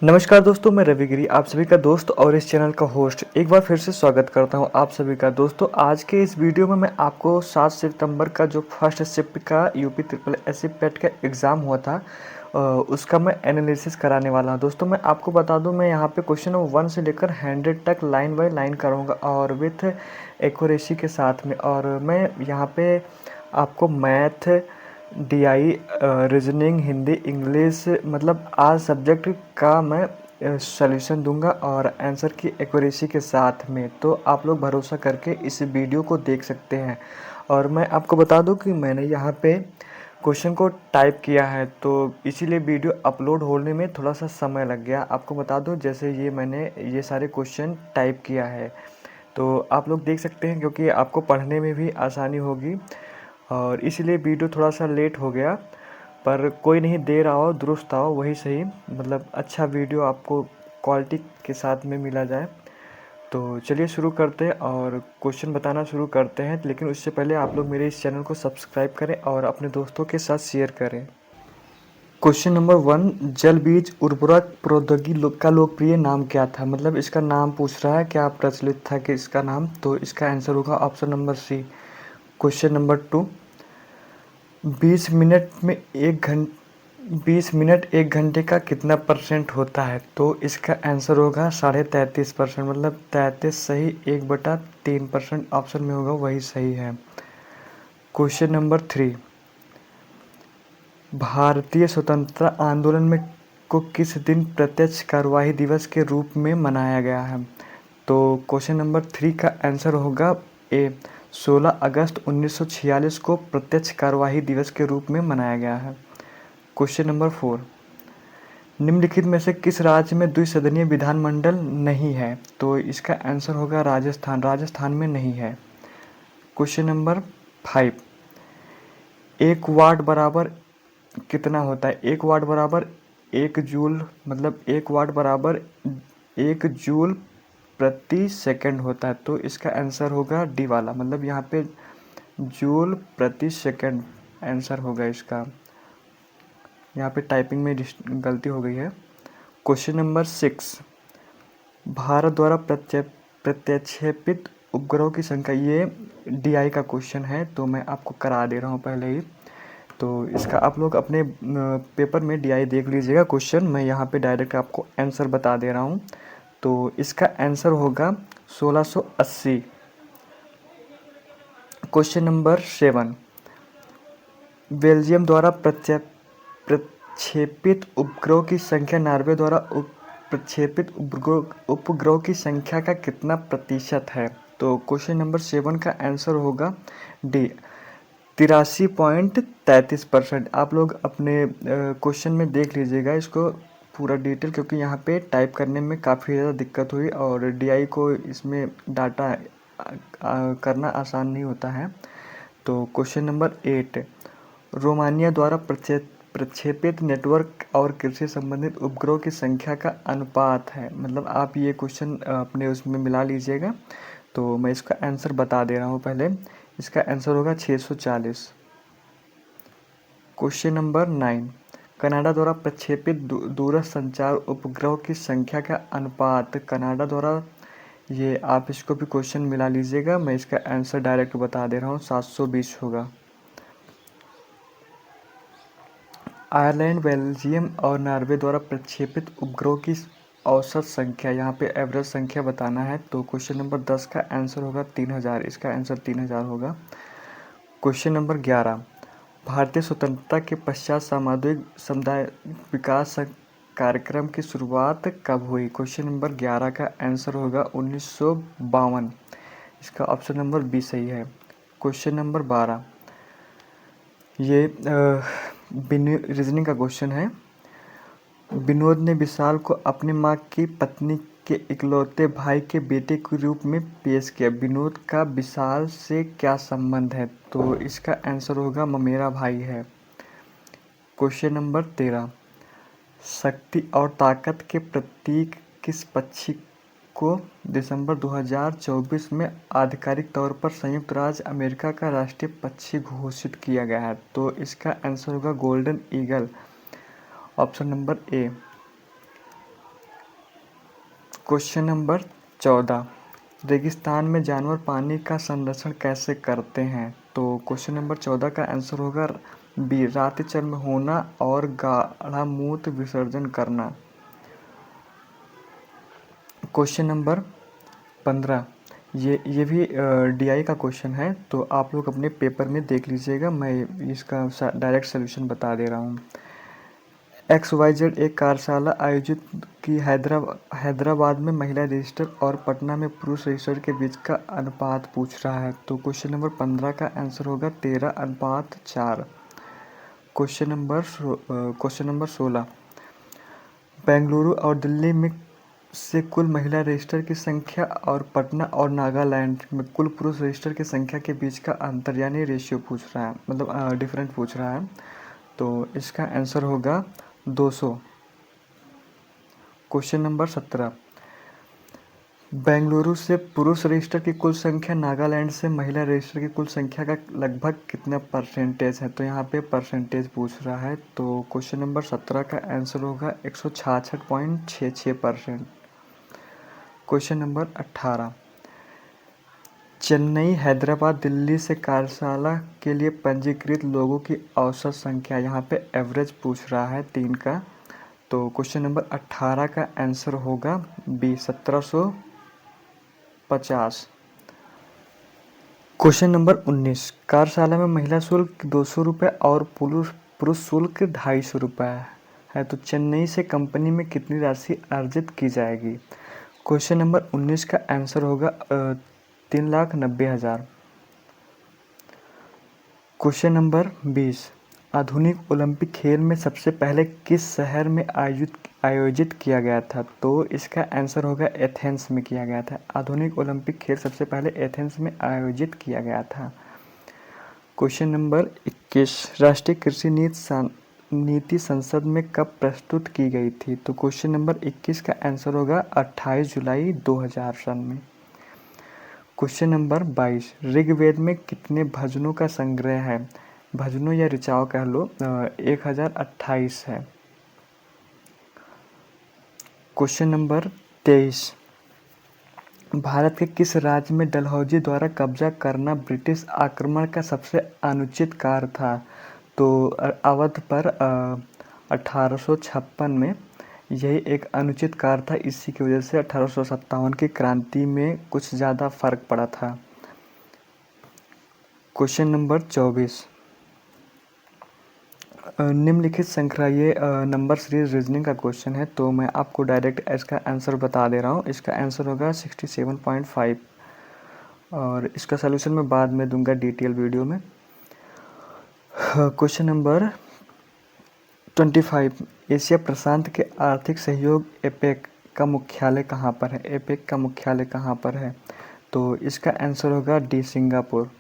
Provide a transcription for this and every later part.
नमस्कार दोस्तों, मैं रविगिरी आप सभी का दोस्त और इस चैनल का होस्ट एक बार फिर से स्वागत करता हूं आप सभी का। दोस्तों, आज के इस वीडियो में मैं आपको 7 सितंबर का जो फर्स्ट शिफ्ट का यूपी ट्रिपल एससी पेट का एग्ज़ाम हुआ था उसका मैं एनालिसिस कराने वाला हूं। दोस्तों, मैं आपको बता दूं, मैं यहां पे क्वेश्चन नंबर 1 से लेकर 100 तक लाइन बाय लाइन करूँगा और विथ एक्यूरेसी के साथ में। और मैं यहाँ पे आपको math, DI, reasoning, Hindi, English, मतलब आज सब्जेक्ट का मैं सॉल्यूशन दूंगा और आंसर की एक्यूरेसी के साथ में। तो आप लोग भरोसा करके इस वीडियो को देख सकते हैं। और मैं आपको बता दूं कि मैंने यहाँ पे क्वेश्चन को टाइप किया है, तो इसीलिए वीडियो अपलोड होने में थोड़ा सा समय लग गया। आपको बता दूं, जैसे ये मैंने ये सारे क्वेश्चन टाइप किया है तो आप लोग देख सकते हैं, क्योंकि आपको पढ़ने में भी आसानी होगी और इसलिए वीडियो थोड़ा सा लेट हो गया। पर कोई नहीं, देर आओ दुरुस्त आओ, वही सही। मतलब अच्छा वीडियो आपको क्वालिटी के साथ में मिला जाए। तो चलिए शुरू करते हैं और क्वेश्चन बताना शुरू करते हैं। लेकिन उससे पहले आप लोग मेरे इस चैनल को सब्सक्राइब करें और अपने दोस्तों के साथ शेयर करें। क्वेश्चन नंबर 1, जल बीज उर्वरक प्रौद्योगिकी का लोकप्रिय नाम क्या था? मतलब इसका नाम पूछ रहा है, क्या प्रचलित था कि इसका नाम। तो इसका आंसर होगा option number C. Question number 2, 20 minute में 1 घंटे का कितना परसेंट होता है? तो इसका आंसर होगा 33.5%। मतलब 33 सही, 1/3% ऑप्शन में होगा वही सही है। क्वेश्चन नंबर 3, भारतीय स्वतंत्रता आंदोलन में को किस दिन प्रत्यक्ष कार्यवाही दिवस के रूप में मनाया गया है? तो क्वेश्चन नंबर 3 का आंसर होगा ए, 16 अगस्त 1946 को प्रत्यक्ष कार्यवाही दिवस के रूप में मनाया गया है। क्वेश्चन नंबर 4, निम्नलिखित में से किस राज्य में द्विसदनीय विधानमंडल नहीं है? तो इसका आंसर होगा राजस्थान। राजस्थान में नहीं है। क्वेश्चन नंबर 5, एक वाट बराबर कितना होता है? एक वाट बराबर 1 जूल, मतलब 1 वाट बराबर 1 जूल प्रति सेकंड होता है। तो इसका आंसर होगा डी वाला, मतलब यहाँ पे जूल प्रति सेकंड आंसर होगा इसका। यहाँ पे टाइपिंग में गलती हो गई है। क्वेश्चन नंबर 6, भारत द्वारा प्रक्षेपित उपग्रहों की संख्या। ये डीआई का क्वेश्चन है, तो मैं आपको करा दे रहा हूँ पहले ही। तो इसका आप लोग अपने पेपर में डीआई देख लीजिएगा क्वेश्चन। मैं यहाँ पे डायरेक्ट आपको आंसर बता दे रहा हूँ। तो इसका आंसर होगा 1680। क्वेश्चन नंबर 7, बेल्जियम द्वारा प्रक्षेपित उपग्रहों की संख्या नॉर्वे द्वारा प्रक्षेपित उपग्रहों की संख्या का कितना प्रतिशत है? तो क्वेश्चन नंबर 7 का आंसर होगा डी, 83.33%। आप लोग अपने क्वेश्चन में देख लीजिएगा इसको पूरा डिटेल, क्योंकि यहाँ पे टाइप करने में काफ़ी ज़्यादा दिक्कत हुई और डीआई को इसमें डाटा करना आसान नहीं होता है। तो क्वेश्चन नंबर 8, रोमानिया द्वारा प्रक्षेपित नेटवर्क और कृषि संबंधित उपग्रहों की संख्या का अनुपात है। मतलब आप ये क्वेश्चन अपने उसमें मिला लीजिएगा। तो मैं इसका आंसर बता दे रहा हूँ पहले। इसका आंसर होगा 640। क्वेश्चन नंबर 9, कनाडा द्वारा प्रक्षेपित दूरस्थ संचार उपग्रहों की संख्या का अनुपात। कनाडा द्वारा, ये आप इसको भी क्वेश्चन मिला लीजिएगा। मैं इसका आंसर डायरेक्ट बता दे रहा हूँ, 720 होगा। आयरलैंड, बेल्जियम और नॉर्वे द्वारा प्रक्षेपित उपग्रहों की औसत संख्या। यहाँ पे एवरेज संख्या बताना है। तो क्वेश्चन नंबर 10 का आंसर होगा 3000। इसका आंसर 3000 होगा। क्वेश्चन नंबर 11, भारतीय स्वतंत्रता के पश्चात सामुदायिक विकास कार्यक्रम की शुरुआत कब हुई? क्वेश्चन नंबर 11 का आंसर होगा 1952। इसका ऑप्शन नंबर बी सही है। क्वेश्चन नंबर 12, ये रीजनिंग का क्वेश्चन है। विनोद ने विशाल को अपनी माँ की पत्नी के इकलौते भाई के बेटे के रूप में पेश किया। विनोद का विशाल से क्या संबंध है? तो इसका आंसर होगा ममेरा भाई है। क्वेश्चन नंबर 13, शक्ति और ताकत के प्रतीक किस पक्षी को दिसंबर 2024 में आधिकारिक तौर पर संयुक्त राज्य अमेरिका का राष्ट्रीय पक्षी घोषित किया गया है? तो इसका आंसर होगा golden eagle, option number A. Question number 14, रेगिस्तान में जानवर पानी का संरक्षण कैसे करते हैं? तो क्वेश्चन नंबर 14 का आंसर होगा बी, रात्रि चर में होना और गाढ़ा मूत्र विसर्जन करना। क्वेश्चन नंबर 15, ये भी डीआई का क्वेश्चन है, तो आप लोग अपने पेपर में देख लीजिएगा, मैं इसका डायरेक्ट सोल्यूशन बता दे रहा हूँ। XYZ एक कार्यशाला आयोजित की हैदराबाद में महिला रजिस्टर और पटना में पुरुष रजिस्टर के बीच का अनुपात पूछ रहा है। तो क्वेश्चन नंबर 15 का आंसर होगा 13:4। क्वेश्चन नंबर 16, बेंगलुरु और दिल्ली में से कुल महिला रजिस्टर की संख्या और पटना और नागालैंड में कुल पुरुष रजिस्टर की संख्या के बीच का अंतर यानी रेशियो पूछ रहा है, मतलब डिफरेंट पूछ रहा है। तो इसका आंसर होगा 200। क्वेश्चन नंबर 17, बेंगलुरु से पुरुष रजिस्टर की कुल संख्या नागालैंड से महिला रजिस्टर की कुल संख्या का लगभग कितना परसेंटेज है? तो यहाँ पे परसेंटेज पूछ रहा है। तो क्वेश्चन नंबर 17 का आंसर होगा 166.66%। क्वेश्चन नंबर 18, चेन्नई हैदराबाद दिल्ली से कार्यशाला के लिए पंजीकृत लोगों की औसत संख्या, यहाँ पे एवरेज पूछ रहा है 3 का। तो क्वेश्चन नंबर 18 का आंसर होगा बी, 1750। क्वेश्चन नंबर 19, कार्यशाला में महिला शुल्क 200 रुपये और पुरुष शुल्क 250 रुपये है, तो चेन्नई से कंपनी में कितनी राशि अर्जित की जाएगी? क्वेश्चन नंबर 19 का आंसर होगा 3,90,000। क्वेश्चन नंबर 20, आधुनिक ओलंपिक खेल में सबसे पहले किस शहर में आयोजित किया गया था? तो इसका आंसर होगा एथेंस में किया गया था। आधुनिक ओलंपिक खेल सबसे पहले एथेंस में आयोजित किया गया था। क्वेश्चन नंबर 21, राष्ट्रीय कृषि नीति संसद में कब प्रस्तुत की गई थी? तो क्वेश्चन नंबर 21 का आंसर होगा 28 जुलाई 2000 सन में। क्वेश्चन नंबर 22, ऋग्वेद में कितने भजनों का संग्रह है? भजनों या ऋचाओं कह लो, 1028 है। क्वेश्चन नंबर 23, भारत के किस राज्य में डलहौजी द्वारा कब्जा करना ब्रिटिश आक्रमण का सबसे अनुचित कार्य था? तो अवध पर 1856 में यही एक अनुचित कार्य था, इसी की वजह से 1857 की क्रांति में कुछ ज़्यादा फर्क पड़ा था। क्वेश्चन नंबर 24, निम्नलिखित श्रृंखला, ये नंबर सीरीज रीजनिंग का क्वेश्चन है, तो मैं आपको डायरेक्ट इसका आंसर बता दे रहा हूँ। इसका आंसर होगा 67.5 और इसका सलूशन मैं बाद में दूंगा डिटेल वीडियो में। क्वेश्चन नंबर 25, एशिया प्रशांत के आर्थिक सहयोग एपेक का मुख्यालय कहाँ पर है? एपेक का मुख्यालय कहाँ पर है? तो इसका आंसर होगा डी, सिंगापुर।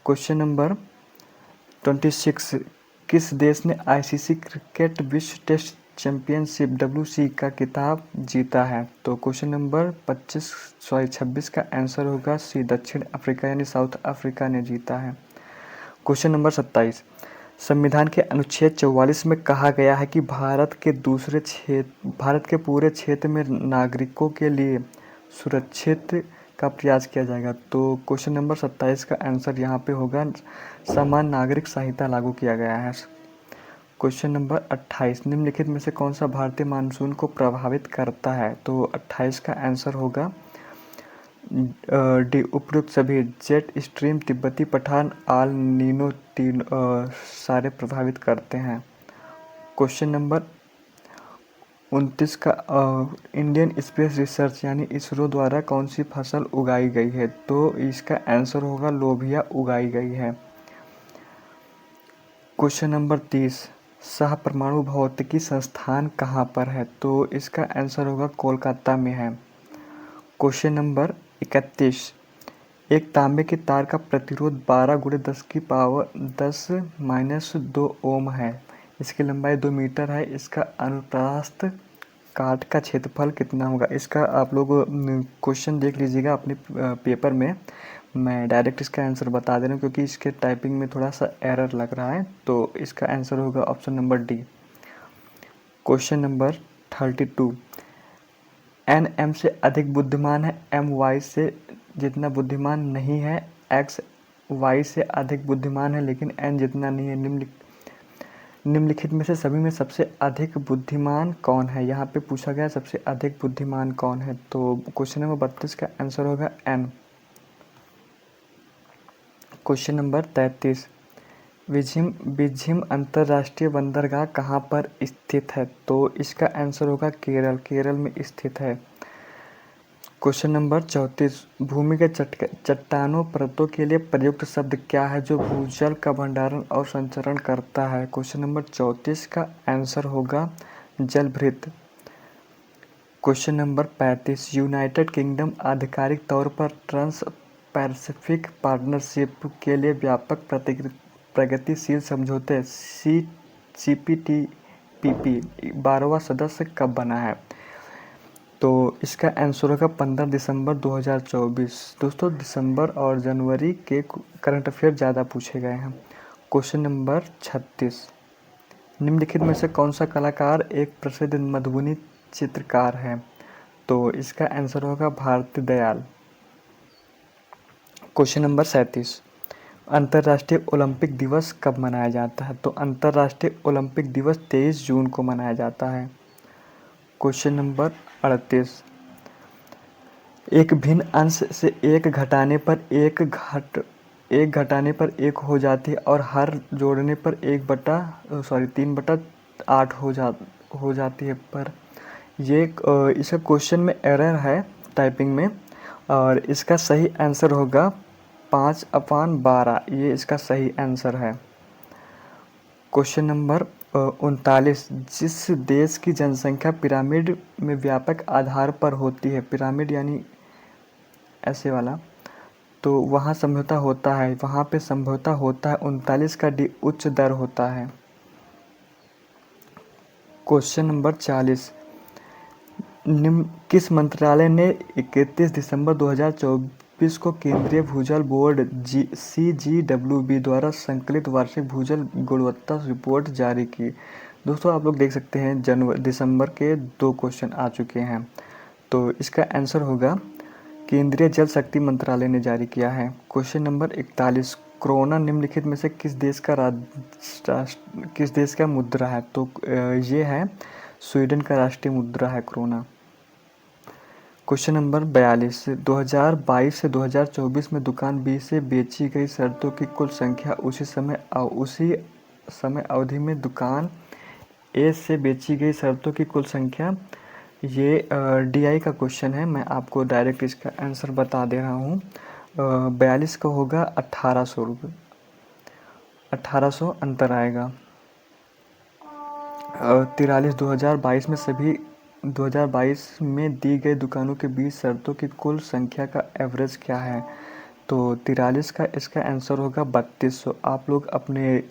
क्वेश्चन नंबर 26, किस देश ने आईसीसी क्रिकेट विश्व टेस्ट चैंपियनशिप WC का खिताब जीता है? तो क्वेश्चन नंबर 26 का आंसर होगा सी, दक्षिण अफ्रीका यानी साउथ अफ्रीका ने जीता है। क्वेश्चन नंबर 27, संविधान के अनुच्छेद 44 में कहा गया है कि भारत के पूरे क्षेत्र में नागरिकों के लिए सुरक्षित का प्रयास किया जाएगा। तो क्वेश्चन नंबर 27 का आंसर यहाँ पे होगा समान नागरिक संहिता लागू किया गया है। क्वेश्चन नंबर 28, निम्नलिखित में से कौन सा भारतीय मानसून को प्रभावित करता है? तो 28 का आंसर होगा डी, उपयुक्त सभी, जेट स्ट्रीम, तिब्बती पठान, आल नीनो तीन सारे प्रभावित करते हैं। क्वेश्चन नंबर 29 का इंडियन स्पेस रिसर्च यानी इसरो द्वारा कौन सी फसल उगाई गई है? तो इसका आंसर होगा लोबिया उगाई गई है। क्वेश्चन नंबर 30, शाह परमाणु भौतिकी संस्थान कहाँ पर है? तो इसका आंसर होगा कोलकाता में है। क्वेश्चन नंबर 31, एक तांबे के तार का प्रतिरोध 12 × 10⁻² ओम है। इसकी लंबाई 2 मीटर है। इसका अनुप्रस्थ काट का क्षेत्रफल कितना होगा? इसका आप लोग क्वेश्चन देख लीजिएगा अपने पेपर में। मैं डायरेक्ट इसका आंसर बता दे रहा हूँ क्योंकि इसके टाइपिंग में थोड़ा सा एरर लग रहा है। तो इसका आंसर होगा option number D. Question number 32, N M से अधिक बुद्धिमान है, एम वाई से जितना बुद्धिमान नहीं है, एक्स वाई से अधिक बुद्धिमान है लेकिन एन जितना नहीं है। निम्नलिखित में से सभी में सबसे अधिक बुद्धिमान कौन है? यहाँ पे पूछा गया सबसे अधिक बुद्धिमान कौन है, तो क्वेश्चन नंबर 32 का आंसर होगा एन। क्वेश्चन नंबर 33, विझिम अंतर्राष्ट्रीय बंदरगाह कहाँ पर स्थित है? तो इसका आंसर होगा केरल, केरल में स्थित है। क्वेश्चन नंबर 34, भूमि के चट्टानों परतों के लिए प्रयुक्त शब्द क्या है जो भूजल का भंडारण और संचरण करता है? क्वेश्चन नंबर 34 का आंसर होगा जलभृत। क्वेश्चन नंबर 35, यूनाइटेड किंगडम आधिकारिक तौर पर ट्रांस पैसिफिक पार्टनरशिप के लिए व्यापक प्रगतिशील समझौते CPTPP 12वां सदस्य कब बना है? तो इसका आंसर होगा 15 दिसंबर 2024। दोस्तों, दिसंबर और जनवरी के करंट अफेयर ज़्यादा पूछे गए हैं। क्वेश्चन नंबर 36, निम्नलिखित में से कौन सा कलाकार एक प्रसिद्ध मधुबनी चित्रकार है? तो इसका आंसर होगा भारती दयाल। क्वेश्चन नंबर 37, अंतर्राष्ट्रीय ओलंपिक दिवस कब मनाया जाता है? तो अंतर्राष्ट्रीय ओलंपिक दिवस 23 जून को मनाया जाता है। क्वेश्चन नंबर 38, एक भिन्न अंश से एक घटाने पर एक घटाने पर एक हो जाती है और हर जोड़ने पर 3/8 हो जाती है। पर ये इसका क्वेश्चन में एरर है टाइपिंग में, और इसका सही आंसर होगा 5/12। ये इसका सही आंसर है। क्वेश्चन नंबर 39, जिस देश की जनसंख्या पिरामिड में व्यापक आधार पर होती है, पिरामिड यानी ऐसे वाला, तो वहाँ समझौता होता है, वहाँ पे समझौता होता है 39 का डी उच्च दर होता है। क्वेश्चन नंबर 40, किस मंत्रालय ने 31 दिसंबर 2024 को केंद्रीय भूजल बोर्ड CGWB द्वारा संकलित वार्षिक भूजल गुणवत्ता रिपोर्ट जारी की? दोस्तों, आप लोग देख सकते हैं दिसंबर के 2 क्वेश्चन आ चुके हैं, तो इसका आंसर होगा केंद्रीय जल शक्ति मंत्रालय ने जारी किया है। क्वेश्चन नंबर 41, कोरोना निम्नलिखित में से किस देश का मुद्रा है? तो ये है स्वीडन का राष्ट्रीय मुद्रा है कोरोना। क्वेश्चन नंबर 42, 2022 से 2024 में दुकान बी से बेची गई शर्तों की कुल संख्या उसी समय अवधि में दुकान ए से बेची गई शर्तों की कुल संख्या। ये DI का क्वेश्चन है, मैं आपको डायरेक्ट इसका आंसर बता दे रहा हूँ। 42 का होगा 1800 रुपये, 1800 अंतर आएगा। 43, 2022 में दी गई दुकानों के बीच शर्तों की कुल संख्या का एवरेज क्या है? तो 43 का इसका आंसर होगा 3200। आप लोग अपने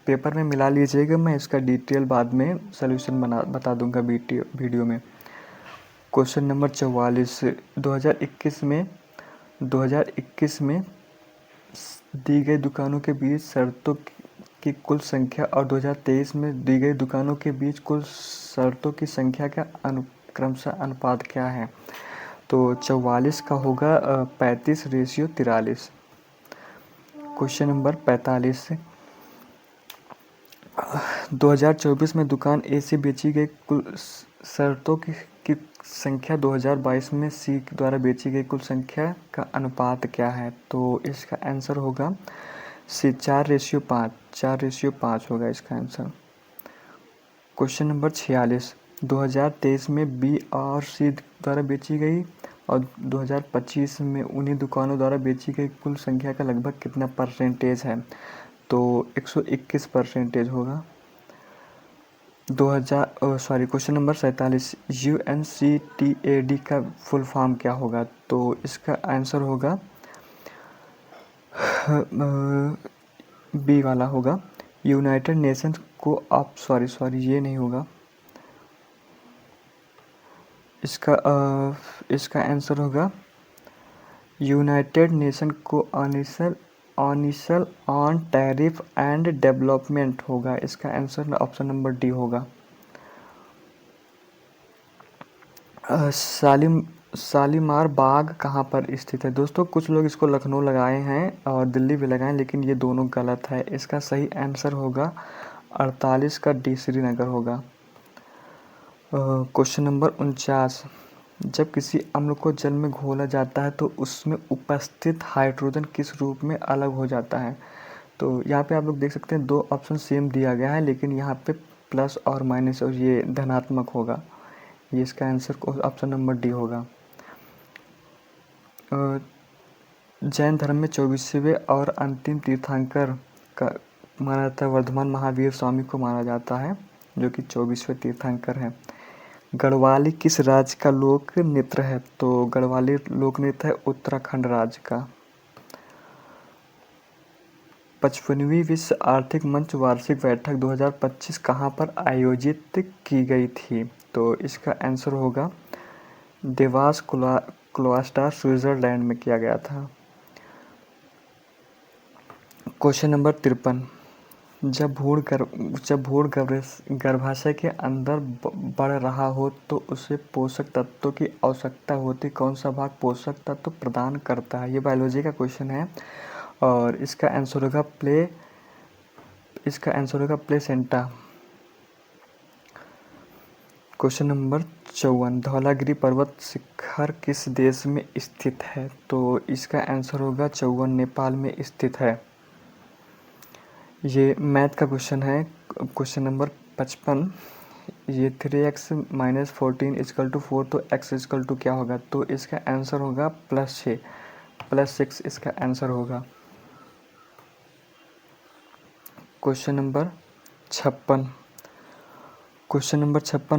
पेपर में मिला लीजिएगा, मैं इसका डिटेल बाद में सोल्यूशन बता दूंगा वीडियो में। क्वेश्चन नंबर 44, 2021 में दी गई दुकानों के बीच शर्तों की कुल संख्या और 2023 में दी गई दुकानों के बीच कुल शर्तों की संख्या का क्रमशः अनुपात क्या है? तो 44 का होगा 35:43। क्वेश्चन नंबर 45, 2024 में दुकान ए से बेची गई कुल शर्तों की संख्या 2022 में सी द्वारा बेची गई कुल संख्या का अनुपात क्या है? तो इसका आंसर होगा 4:5, 4:5 होगा इसका आंसर। क्वेश्चन नंबर 46, 2023 में बी और सी द्वारा बेची गई और 2025 में उन्हीं दुकानों द्वारा बेची गई कुल संख्या का लगभग कितना परसेंटेज है? तो 121% होगा। क्वेश्चन नंबर 47, UNCTAD का फुल फॉर्म क्या होगा? तो इसका आंसर होगा बी वाला होगा, यूनाइटेड नेशंस को आप ये नहीं होगा। इसका आंसर होगा यूनाइटेड नेशन को ऑनिसल ऑन टैरिफ एंड डेवलपमेंट होगा। इसका आंसर ऑप्शन नंबर डी होगा। शालीमार बाग कहाँ पर स्थित है दोस्तों? कुछ लोग इसको लखनऊ लगाए हैं और दिल्ली भी लगाए, लेकिन ये दोनों गलत है। इसका सही आंसर होगा 48 का डी, श्रीनगर होगा। क्वेश्चन नंबर 49, जब किसी अम्ल को जल में घोला जाता है तो उसमें उपस्थित हाइड्रोजन किस रूप में अलग हो जाता है? तो यहाँ पे आप लोग देख सकते हैं दो ऑप्शन सेम दिया गया है, लेकिन यहाँ पे प्लस और माइनस और ये धनात्मक होगा। ये इसका आंसर ऑप्शन नंबर डी होगा। जैन धर्म में 24वें और अंतिम तीर्थंकर का माना जाता है वर्धमान महावीर स्वामी को माना जाता है, जो कि 24वें तीर्थंकर हैं। गढ़वाली किस राज्य का लोक नृत्य है? तो गढ़वाली लोक नृत्य है उत्तराखंड राज्य का। 55वीं विश्व आर्थिक मंच वार्षिक बैठक 2025 कहाँ पर आयोजित की गई थी? तो इसका आंसर होगा देवास क्लोस्टर, स्विट्जरलैंड में किया गया था। क्वेश्चन नंबर 53, जब भ्रूण गर्भाशय के अंदर बढ़ रहा हो तो उसे पोषक तत्वों की आवश्यकता होती, कौन सा भाग पोषक तत्व प्रदान करता है? ये बायोलॉजी का क्वेश्चन है और इसका आंसर होगा प्लेसेंटा। क्वेश्चन नंबर 54, धौलागिरी पर्वत शिखर किस देश में स्थित है? तो इसका आंसर होगा 54 नेपाल में स्थित है। ये मैथ का क्वेश्चन है। क्वेश्चन नंबर 55, ये 3x - 14 = 4, तो x = क्या होगा? तो इसका आंसर होगा +6, +6 इसका आंसर होगा। Question number 56,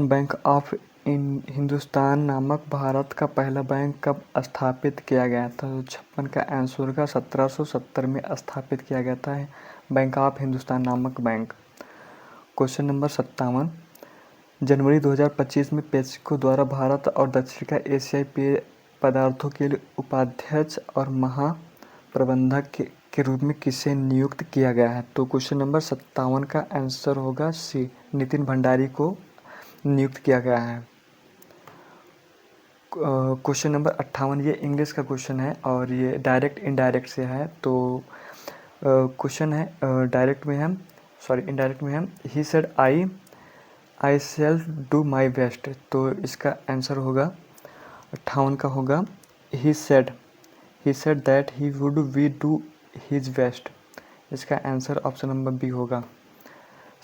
bank of Hindustan नामक भारत का पहला बैंक कब स्थापित किया गया था? तो 56 का आंसर होगा 1770 में स्थापित किया गया था बैंक ऑफ हिंदुस्तान नामक बैंक। क्वेश्चन नंबर 57, जनवरी 2025 में पेप्सिको द्वारा भारत और दक्षिण एशियाई पेय पदार्थों के लिए उपाध्यक्ष और महाप्रबंधक के रूप में किसे नियुक्त किया गया है? तो क्वेश्चन नंबर 57 का आंसर होगा सी, नितिन भंडारी को नियुक्त किया गया है। क्वेश्चन नंबर 58, ये इंग्लिश का क्वेश्चन है और ये डायरेक्ट इनडायरेक्ट से है। तो क्वेश्चन है इनडायरेक्ट में है he said I shall do my best. तो इसका आंसर होगा 58 का होगा he said that he would we do his best. इसका आंसर ऑप्शन नंबर बी होगा।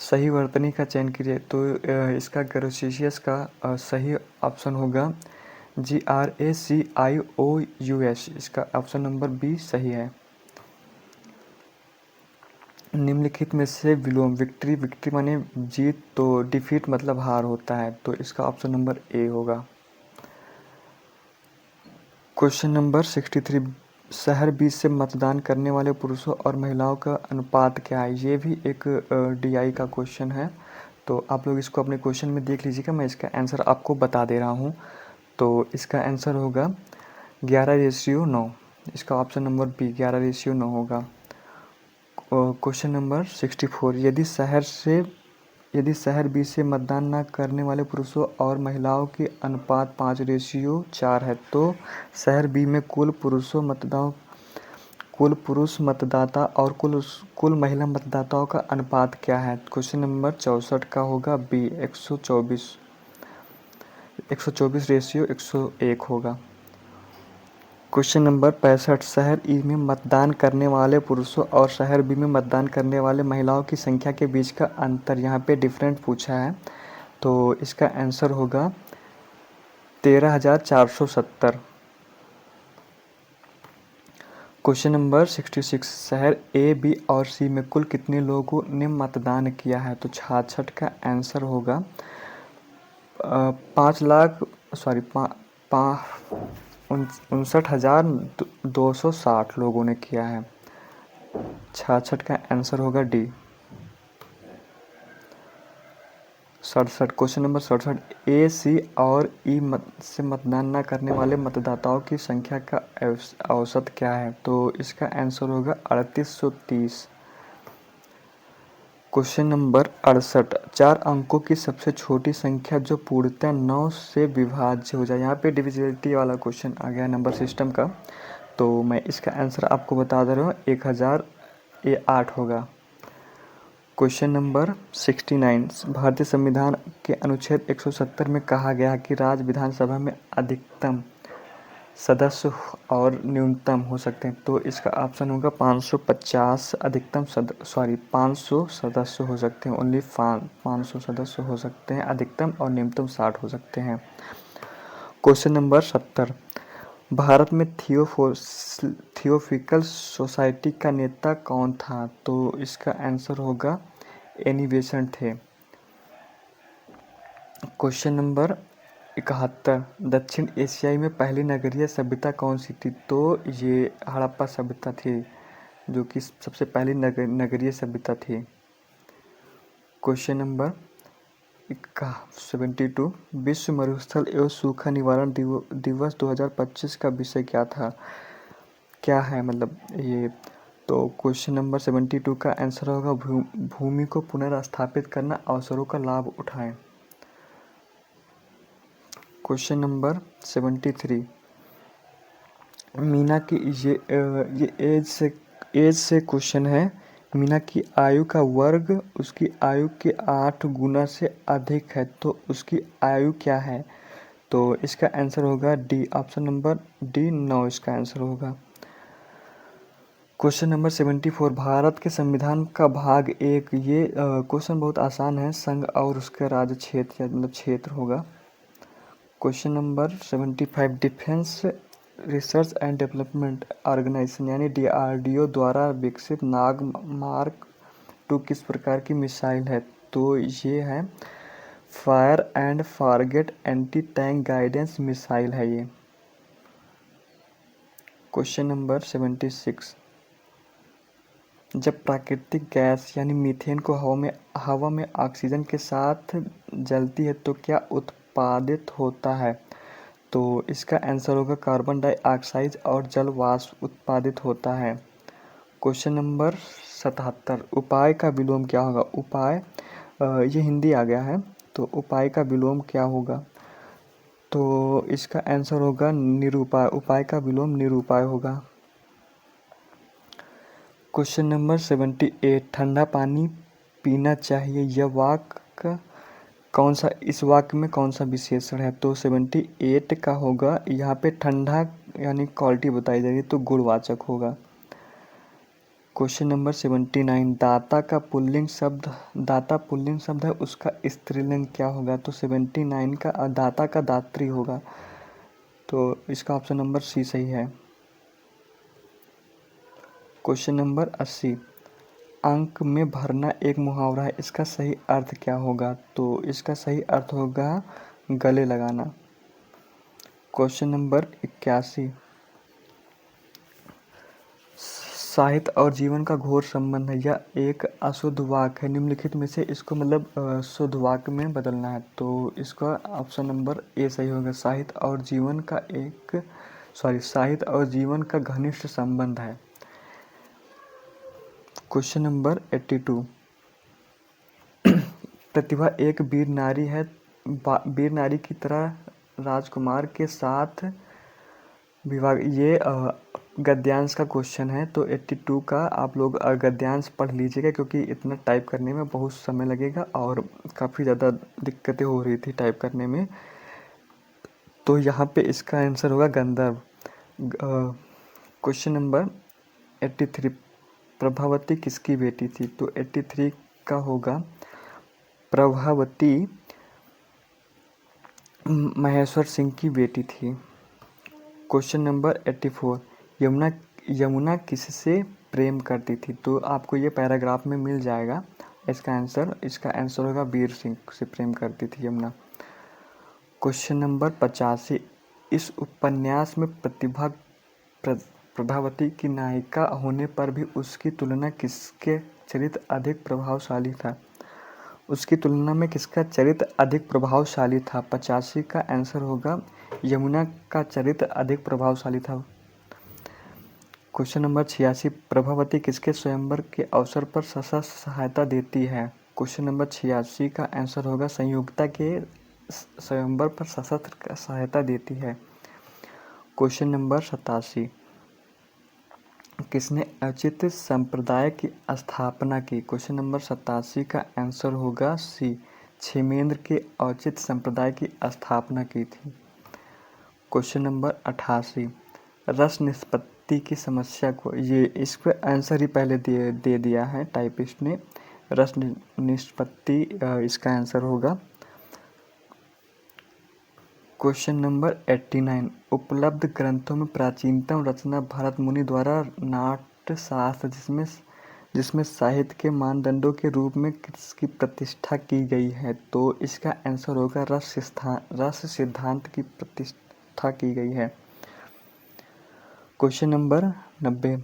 सही वर्तनी का चयन कीजिए। तो इसका ग्रोसियस का सही ऑप्शन होगा GRACIOUS। इसका ऑप्शन नंबर बी सही है। निम्नलिखित में से विलोम, विक्ट्री माने जीत, तो डिफीट मतलब हार होता है, तो इसका ऑप्शन नंबर ए होगा। क्वेश्चन नंबर 63, शहर 20 से मतदान करने वाले पुरुषों और महिलाओं का अनुपात क्या है? ये भी एक DI का क्वेश्चन है, तो आप लोग इसको अपने क्वेश्चन में देख लीजिएगा। मैं इसका आंसर आपको बता दे रहा हूँ। तो इसका आंसर होगा 11:9। इसका ऑप्शन नंबर बी 11:9 होगा। क्वेश्चन नंबर 64, यदि शहर 20 से मतदान न करने वाले पुरुषों और महिलाओं की अनुपात 5:4 है तो शहर बी में कुल पुरुष मतदाता और कुल महिला मतदाताओं का अनुपात क्या है? क्वेश्चन नंबर 64 का होगा बी 124:101 होगा। क्वेश्चन नंबर 65, शहर ई में मतदान करने वाले पुरुषों और शहर बी में मतदान करने वाले महिलाओं की संख्या के बीच का अंतर यहाँ पे डिफरेंट पूछा है, तो इसका आंसर होगा 13,470। क्वेश्चन नंबर 66, शहर ए, बी और सी में कुल कितने लोगों ने मतदान किया है? तो 66 का आंसर होगा 59,260 लोगों ने किया है। 66 का आंसर होगा डी। 67, क्वेश्चन नंबर 67, ए, सी और ई से मतदान न करने वाले मतदाताओं की संख्या का औसत क्या है? तो इसका आंसर होगा 3830। क्वेश्चन नंबर 68, 4 अंकों की सबसे छोटी संख्या जो पूर्णतः 9 से विभाज्य हो जाए। यहाँ पे डिविजिबिलिटी वाला क्वेश्चन आ गया नंबर सिस्टम का, तो मैं इसका आंसर आपको बता दे रहा हूँ, 1000 ये 8 होगा। क्वेश्चन नंबर 69, भारतीय संविधान के अनुच्छेद 170 में कहा गया है कि राज्य विधानसभा में अधिकतम सदस्य और न्यूनतम हो सकते हैं, तो इसका ऑप्शन होगा 550 अधिकतम 500 सदस्य हो सकते हैं, ओनली 500 सदस्य हो सकते हैं अधिकतम, और न्यूनतम 60 हो सकते हैं। क्वेश्चन नंबर 70, भारत में थियोफिकल सोसाइटी का नेता कौन था, तो इसका आंसर होगा एनी बेसेंट थे। क्वेश्चन नंबर 71, दक्षिण एशियाई में पहली नगरीय सभ्यता कौन सी थी, तो ये हड़प्पा सभ्यता थी, जो कि सबसे पहली नगरीय सभ्यता थी। क्वेश्चन नंबर 72, विश्व मरुस्थल एवं सूखा निवारण दिवस 2025 का विषय क्या था, क्या है मतलब ये, तो क्वेश्चन नंबर 72 का आंसर होगा भूमि को पुनर्स्थापित करना, अवसरों का लाभ उठाएं। क्वेश्चन नंबर 73, मीना की ये एज से क्वेश्चन है। मीना की आयु का वर्ग उसकी आयु के 8 गुना से अधिक है, तो उसकी आयु क्या है, तो इसका आंसर होगा डी, ऑप्शन नंबर डी 9 इसका आंसर होगा। क्वेश्चन नंबर 74, भारत के संविधान का भाग 1, ये क्वेश्चन बहुत आसान है, संघ और उसके राज्य क्षेत्र मतलब क्षेत्र होगा। Question number 75, defence research and development organisation यानी DRDO द्वारा विकसित नाग मार्क 2 किस प्रकार की मिसाइल है, तो ये है fire and forget anti tank guidance missile है ये। क्वेश्चन नंबर 76, जब प्राकृतिक गैस यानी मीथेन को हवा में ऑक्सीजन के साथ जलती है तो क्या उत्पादित होता है, तो इसका आंसर होगा कार्बन डाइऑक्साइड और जल वाष्प उत्पादित होता है। क्वेश्चन नंबर 77, उपाय का विलोम क्या होगा, उपाय ये हिंदी आ गया है, तो उपाय का विलोम क्या होगा, तो इसका आंसर होगा निरूपाय, उपाय का विलोम निरूपाय होगा। क्वेश्चन नंबर 78, ठंडा पानी पीना चाहिए, यह वाक्य कौन सा, इस वाक्य में कौन सा विशेषण है, तो 78 का होगा, यहाँ पे ठंडा यानी क्वालिटी बताई जा रही है, तो गुणवाचक होगा। क्वेश्चन नंबर 79, दाता पुल्लिंग शब्द है, उसका स्त्रीलिंग क्या होगा, तो 79 का दाता का दात्री होगा, तो इसका ऑप्शन नंबर सी सही है। क्वेश्चन नंबर 80, अंक में भरना एक मुहावरा है, इसका सही अर्थ क्या होगा, तो इसका सही अर्थ होगा गले लगाना। क्वेश्चन नंबर 81, साहित्य और जीवन का घोर संबंध है, यह एक अशुद्ध वाक्य है, निम्नलिखित में से इसको मतलब शुद्ध वाक्य में बदलना है, तो इसका ऑप्शन नंबर ए सही होगा, साहित्य और जीवन का घनिष्ठ संबंध है। क्वेश्चन नंबर 82, प्रतिभा एक वीर नारी है, वीर नारी की तरह राजकुमार के साथ विवाह, ये गद्यांश का क्वेश्चन है, तो 82 का आप लोग गद्यांश पढ़ लीजिएगा, क्योंकि इतना टाइप करने में बहुत समय लगेगा और काफ़ी ज़्यादा दिक्कतें हो रही थी टाइप करने में, तो यहाँ पे इसका आंसर होगा गंधर्व। क्वेश्चन नंबर 83, प्रभावती किसकी बेटी थी, तो 83 का होगा प्रभावती महेश्वर सिंह की बेटी थी। क्वेश्चन नंबर 84, यमुना किससे प्रेम करती थी, तो आपको ये पैराग्राफ में मिल जाएगा इसका आंसर होगा वीर सिंह से प्रेम करती थी यमुना। क्वेश्चन नंबर 85, इस उपन्यास में प्रभावती की नायिका होने पर भी उसकी तुलना किसके चरित्र अधिक प्रभावशाली था, उसकी तुलना में किसका चरित्र अधिक प्रभावशाली था, 85 का आंसर होगा यमुना का चरित्र अधिक प्रभावशाली था। क्वेश्चन नंबर 86, प्रभावती किसके स्वयंवर के अवसर पर सशस्त्र सहायता देती है? क्वेश्चन नंबर 86 का आंसर होगा संयोगिता के स्वयंवर पर सशस्त्र सहायता देती है। क्वेश्चन नंबर 87, किसने औचित्य संप्रदाय की स्थापना की? क्वेश्चन नंबर 87 का आंसर होगा सी, क्षेमेंद्र के औचित्य संप्रदाय की स्थापना की थी। क्वेश्चन नंबर 88, रस निष्पत्ति की समस्या को, ये इसका आंसर ही पहले दे दिया है टाइपिस्ट ने, रस निष्पत्ति इसका आंसर होगा। क्वेश्चन नंबर 89, उपलब्ध ग्रंथों में प्राचीनतम रचना भरत मुनि द्वारा नाट्यशास्त्र जिसमें साहित्य के मानदंडों के रूप में किसकी प्रतिष्ठा की गई है? तो इसका आंसर होगा रस सिद्धांत की प्रतिष्ठा की गई है। क्वेश्चन नंबर 90,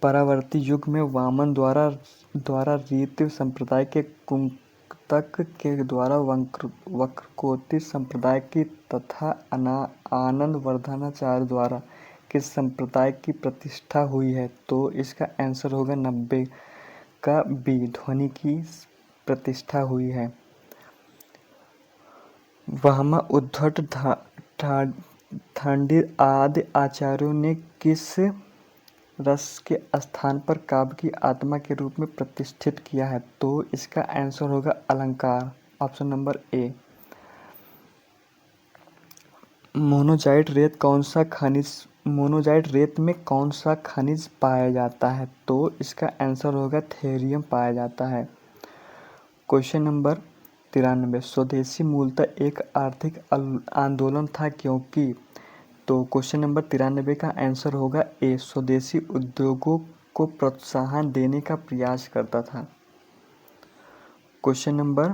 परावर्ती युग में वामन द्वारा रीति संप्रदाय के कुंतक के द्वारा वक्रकोटि संप्रदाय की तथा आनंद वर्धनाचार्य द्वारा किस संप्रदाय की प्रतिष्ठा हुई है? तो इसका आंसर होगा 90 का बी, ध्वनि की प्रतिष्ठा हुई है। वहमा उद्धट थांडिर आदि आचार्यों ने किस रस के स्थान पर काव्य की आत्मा के रूप में प्रतिष्ठित किया है? तो इसका आंसर होगा अलंकार, ऑप्शन नंबर ए। मोनोजाइट रेत में कौन सा खनिज पाया जाता है? तो इसका आंसर होगा थेरियम पाया जाता है। क्वेश्चन नंबर 93, स्वदेशी मूलतः एक आर्थिक आंदोलन था क्योंकि? तो क्वेश्चन नंबर 93 का आंसर होगा ए, स्वदेशी उद्योगों को प्रोत्साहन देने का प्रयास करता था। क्वेश्चन नंबर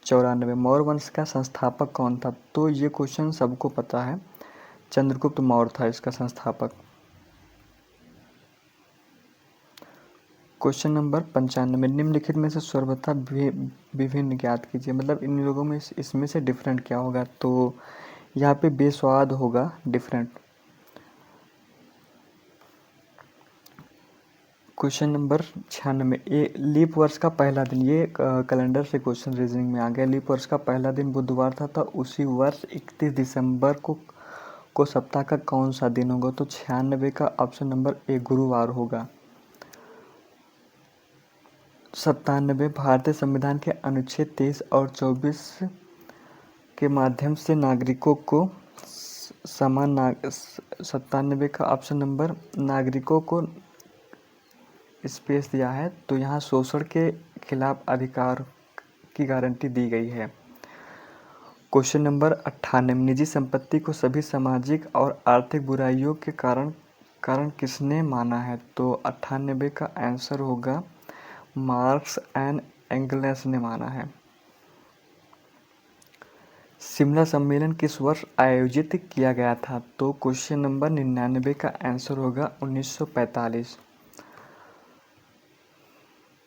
94, मौर्य वंश का संस्थापक कौन था? तो ये क्वेश्चन सबको पता है, चंद्रगुप्त मौर्य था इसका संस्थापक। क्वेश्चन नंबर 95, निम्नलिखित में से सर्वथा विभिन्न ज्ञात कीजिए, मतलब इन लोगों में इसमें से डिफरेंट क्या होगा? तो यहाँ पे बेस्वाद होगा डिफरेंट। क्वेश्चन नंबर 96, ये लीप वर्ष का पहला दिन, ये कैलेंडर से क्वेश्चन रीजनिंग में आ गया। लीप वर्ष का पहला दिन बुधवार था, उसी वर्ष 31 दिसंबर को सप्ताह का कौन सा दिन होगा? तो 96 का ऑप्शन नंबर ए, गुरुवार होगा। 97, भारतीय संविधान के अनुच्छेद 23 और 24 के माध्यम से नागरिकों को 97 का ऑप्शन नंबर, नागरिकों को स्पेस दिया है, तो यहाँ शोषण के खिलाफ अधिकार की गारंटी दी गई है। क्वेश्चन नंबर 98, निजी संपत्ति को सभी सामाजिक और आर्थिक बुराइयों के कारण किसने माना है? तो 98 का आंसर होगा मार्क्स एंड एंगल्स ने माना है। शिमला सम्मेलन किस वर्ष आयोजित किया गया था? तो क्वेश्चन नंबर 99 का आंसर होगा 1945।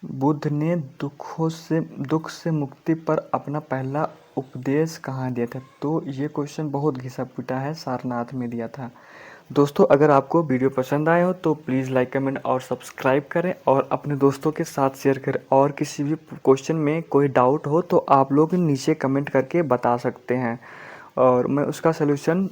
बुद्ध ने दुख से मुक्ति पर अपना पहला उपदेश कहाँ दिया था? तो ये क्वेश्चन बहुत घिसा पिटा है, सारनाथ में दिया था। दोस्तों, अगर आपको वीडियो पसंद आया हो तो प्लीज़ लाइक, कमेंट और सब्सक्राइब करें और अपने दोस्तों के साथ शेयर करें। और किसी भी क्वेश्चन में कोई डाउट हो तो आप लोग नीचे कमेंट करके बता सकते हैं और मैं उसका सलूशन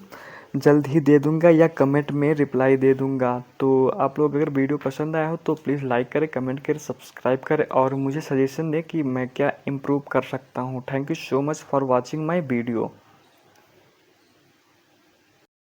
जल्द ही दे दूंगा या कमेंट में रिप्लाई दे दूंगा। तो आप लोग अगर वीडियो पसंद आया हो तो प्लीज़ लाइक करें, कमेंट करें, सब्सक्राइब करें और मुझे सजेशन दें कि मैं क्या इम्प्रूव कर सकता हूँ। Thank you so much for watching my video.